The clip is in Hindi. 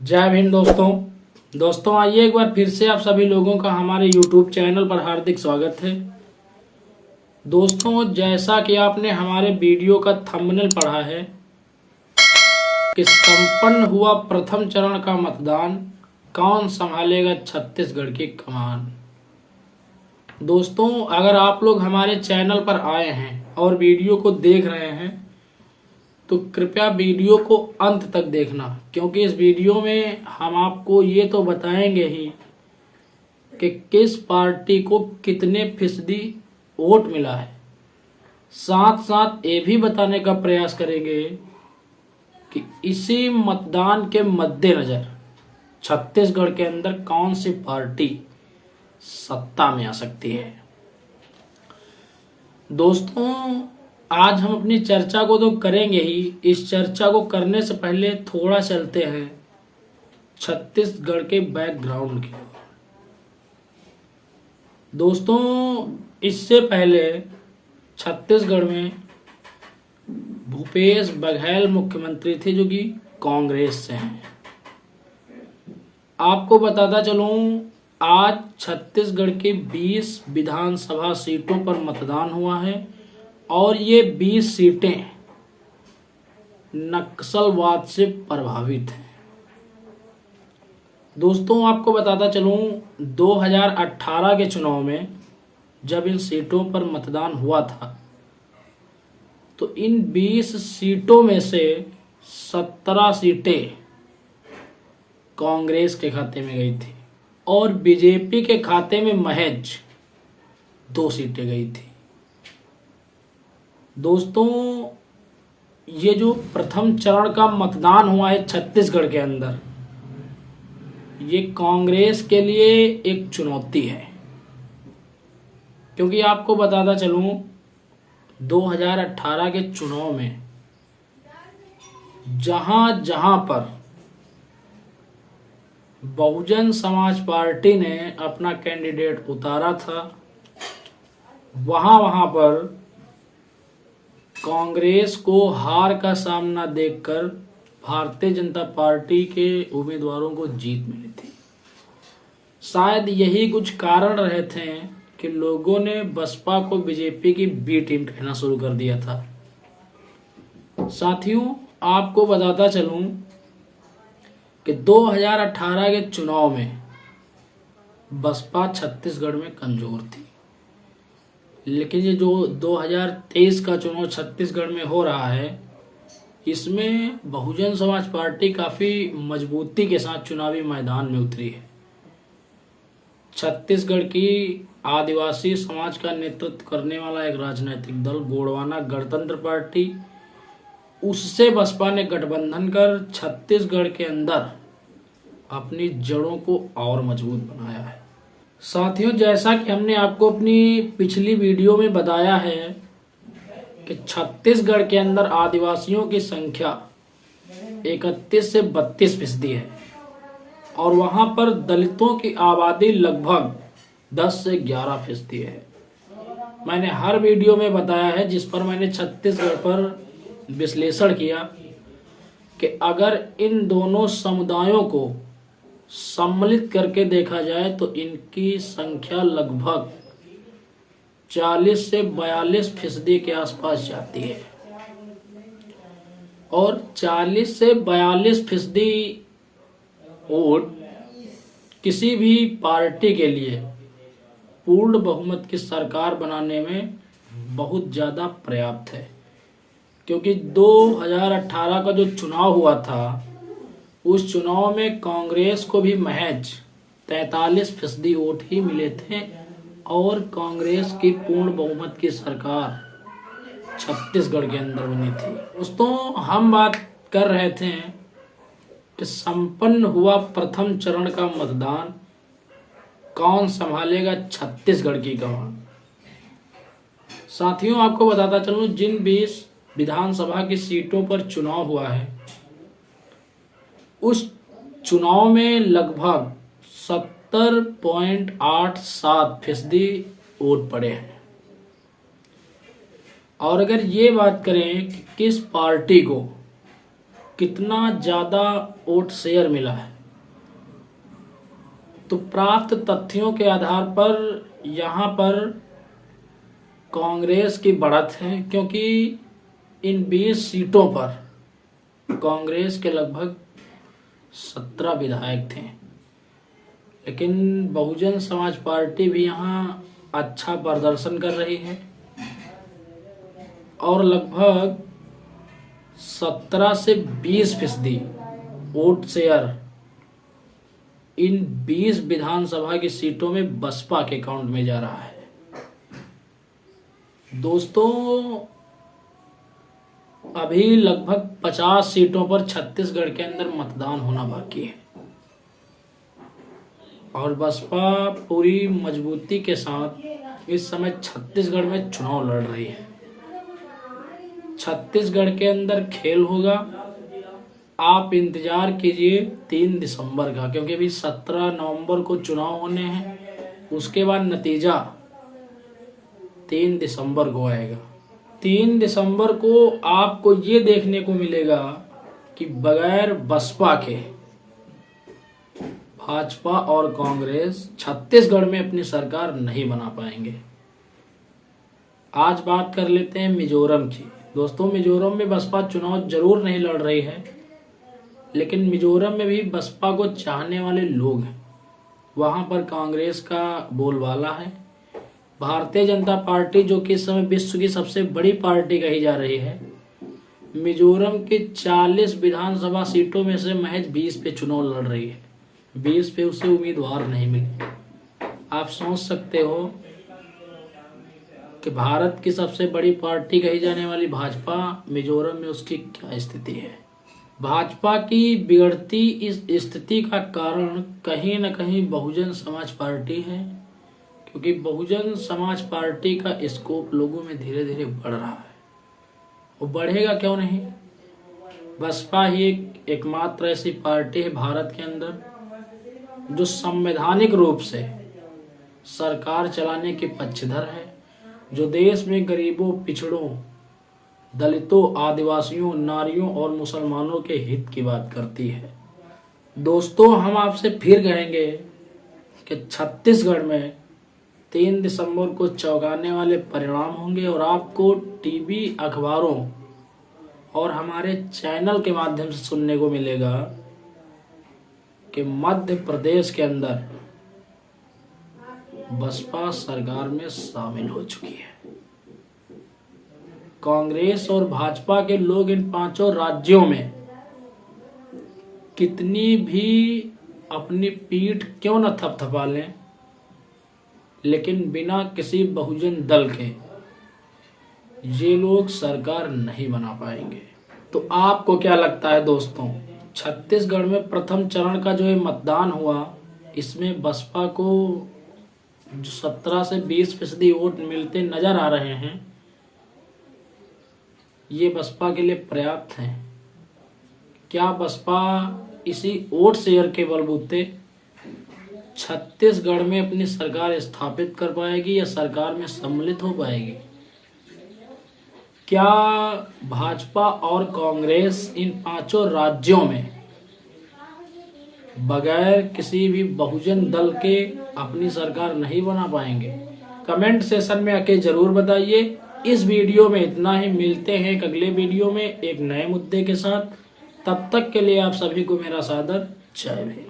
जय भीम दोस्तों आइए एक बार फिर से आप सभी लोगों का हमारे YouTube चैनल पर हार्दिक स्वागत है। दोस्तों, जैसा कि आपने हमारे वीडियो का थंबनेल पढ़ा है कि संपन्न हुआ प्रथम चरण का मतदान, कौन संभालेगा छत्तीसगढ़ की कमान। दोस्तों, अगर आप लोग हमारे चैनल पर आए हैं और वीडियो को देख रहे हैं तो कृपया वीडियो को अंत तक देखना, क्योंकि इस वीडियो में हम आपको ये तो बताएंगे ही कि किस पार्टी को कितने फीसदी वोट मिला है। साथ साथ ये भी बताने का प्रयास करेंगे कि इसी मतदान के मद्देनज़र छत्तीसगढ़ के अंदर कौन सी पार्टी सत्ता में आ सकती है। दोस्तों, आज हम अपनी चर्चा को तो करेंगे ही। इस चर्चा को करने से पहले थोड़ा चलते हैं छत्तीसगढ़ के बैकग्राउंड की। दोस्तों, इससे पहले छत्तीसगढ़ में भूपेश बघेल मुख्यमंत्री थे, जो कि कांग्रेस से हैं। आपको बताता चलूं, आज छत्तीसगढ़ के 20 विधानसभा सीटों पर मतदान हुआ है और ये 20 सीटें नक्सलवाद से प्रभावित हैं। दोस्तों, आपको बताता चलूं, 2018 के चुनाव में जब इन सीटों पर मतदान हुआ था तो इन 20 सीटों में से 17 सीटें कांग्रेस के खाते में गई थी और बीजेपी के खाते में महज 2 सीटें गई थी। दोस्तों, ये जो प्रथम चरण का मतदान हुआ है छत्तीसगढ़ के अंदर, ये कांग्रेस के लिए एक चुनौती है, क्योंकि आपको बताता चलूं, 2018 के चुनाव में जहां जहां पर बहुजन समाज पार्टी ने अपना कैंडिडेट उतारा था, वहां पर कांग्रेस को हार का सामना देखकर भारतीय जनता पार्टी के उम्मीदवारों को जीत मिली थी। शायद यही कुछ कारण रहे थे कि लोगों ने बसपा को बीजेपी की बी टीम कहना शुरू कर दिया था। साथियों, आपको बताता चलूं कि 2018 के चुनाव में बसपा छत्तीसगढ़ में कमजोर थी, लेकिन ये जो 2023 का चुनाव छत्तीसगढ़ में हो रहा है, इसमें बहुजन समाज पार्टी काफ़ी मजबूती के साथ चुनावी मैदान में उतरी है। छत्तीसगढ़ की आदिवासी समाज का नेतृत्व करने वाला एक राजनीतिक दल गोंडवाना गणतंत्र पार्टी, उससे बसपा ने गठबंधन कर छत्तीसगढ़ के अंदर अपनी जड़ों को और मजबूत बनाया है। साथियों, जैसा कि हमने आपको अपनी पिछली वीडियो में बताया है कि छत्तीसगढ़ के अंदर आदिवासियों की संख्या 31 से 32% है और वहां पर दलितों की आबादी लगभग 10 से 11% है। मैंने हर वीडियो में बताया है, जिस पर मैंने छत्तीसगढ़ पर विश्लेषण किया, कि अगर इन दोनों समुदायों को सम्मिलित करके देखा जाए तो इनकी संख्या लगभग 40 से 42% के आसपास जाती है और 40 से 42% वोट किसी भी पार्टी के लिए पूर्ण बहुमत की सरकार बनाने में बहुत ज़्यादा पर्याप्त है। क्योंकि 2018 का जो चुनाव हुआ था, उस चुनाव में कांग्रेस को भी महज 43% वोट ही मिले थे और कांग्रेस की पूर्ण बहुमत की सरकार छत्तीसगढ़ के अंदर बनी थी। दोस्तों, हम बात कर रहे थे कि संपन्न हुआ प्रथम चरण का मतदान, कौन संभालेगा छत्तीसगढ़ की कमान। साथियों, आपको बताता चलूं, जिन 20 विधानसभा की सीटों पर चुनाव हुआ है, उस चुनाव में लगभग 70.87% वोट पड़े हैं। और अगर ये बात करें कि किस पार्टी को कितना ज़्यादा वोट शेयर मिला है। तो प्राप्त तथ्यों के आधार पर यहाँ पर कांग्रेस की बढ़त है, क्योंकि इन 20 सीटों पर कांग्रेस के लगभग 17 विधायक थे, लेकिन बहुजन समाज पार्टी भी यहाँ अच्छा प्रदर्शन कर रही है और लगभग 17 से 20% वोट शेयर इन 20 विधानसभा की सीटों में बसपा के अकाउंट में जा रहा है। दोस्तों, अभी लगभग 50 सीटों पर छत्तीसगढ़ के अंदर मतदान होना बाकी है और बसपा पूरी मजबूती के साथ इस समय छत्तीसगढ़ में चुनाव लड़ रही है। छत्तीसगढ़ के अंदर खेल होगा, आप इंतजार कीजिए 3 दिसंबर का, क्योंकि अभी 17 नवंबर को चुनाव होने हैं। उसके बाद नतीजा 3 दिसंबर को आएगा। 3 दिसंबर को आपको ये देखने को मिलेगा कि बगैर बसपा के भाजपा और कांग्रेस छत्तीसगढ़ में अपनी सरकार नहीं बना पाएंगे। आज बात कर लेते हैं मिजोरम की। दोस्तों, मिजोरम में बसपा चुनाव जरूर नहीं लड़ रही है, लेकिन मिजोरम में भी बसपा को चाहने वाले लोग हैं। वहां पर कांग्रेस का बोलबाला है। भारतीय जनता पार्टी, जो कि इस समय विश्व की सबसे बड़ी पार्टी कही जा रही है, मिजोरम के 40 विधानसभा सीटों में से महज 20 पे चुनाव लड़ रही है। 20 पे उसे उम्मीदवार नहीं मिले। आप सोच सकते हो कि भारत की सबसे बड़ी पार्टी कही जाने वाली भाजपा, मिजोरम में उसकी क्या स्थिति है। भाजपा की बिगड़ती इस स्थिति का कारण कहीं न कहीं बहुजन समाज पार्टी है, क्योंकि बहुजन समाज पार्टी का स्कोप लोगों में धीरे धीरे बढ़ रहा है। वो बढ़ेगा क्यों नहीं। बसपा ही एकमात्र ऐसी पार्टी है भारत के अंदर जो संवैधानिक रूप से सरकार चलाने के पक्षधर है, जो देश में गरीबों, पिछड़ों, दलितों, आदिवासियों, नारियों और मुसलमानों के हित की बात करती है। दोस्तों, हम आपसे फिर कहेंगे कि छत्तीसगढ़ में 3 दिसंबर को चौंकाने वाले परिणाम होंगे और आपको टीवी, अखबारों और हमारे चैनल के माध्यम से सुनने को मिलेगा कि मध्य प्रदेश के अंदर बसपा सरकार में शामिल हो चुकी है। कांग्रेस और भाजपा के लोग इन 5 राज्यों में कितनी भी अपनी पीठ क्यों न थपथपा लें, लेकिन बिना किसी बहुजन दल के ये लोग सरकार नहीं बना पाएंगे। तो आपको क्या लगता है दोस्तों, छत्तीसगढ़ में प्रथम चरण का जो ये मतदान हुआ, इसमें बसपा को जो 17 से 20% वोट मिलते नजर आ रहे हैं, ये बसपा के लिए पर्याप्त हैं? क्या बसपा इसी वोट शेयर के बलबूते छत्तीसगढ़ में अपनी सरकार स्थापित कर पाएगी या सरकार में सम्मिलित हो पाएगी? क्या भाजपा और कांग्रेस इन 5 राज्यों में बगैर किसी भी बहुजन दल के अपनी सरकार नहीं बना पाएंगे? कमेंट सेशन में आके जरूर बताइए। इस वीडियो में इतना ही। मिलते हैं एक अगले वीडियो में एक नए मुद्दे के साथ। तब तक के लिए आप सभी को मेरा सादर जय भीम।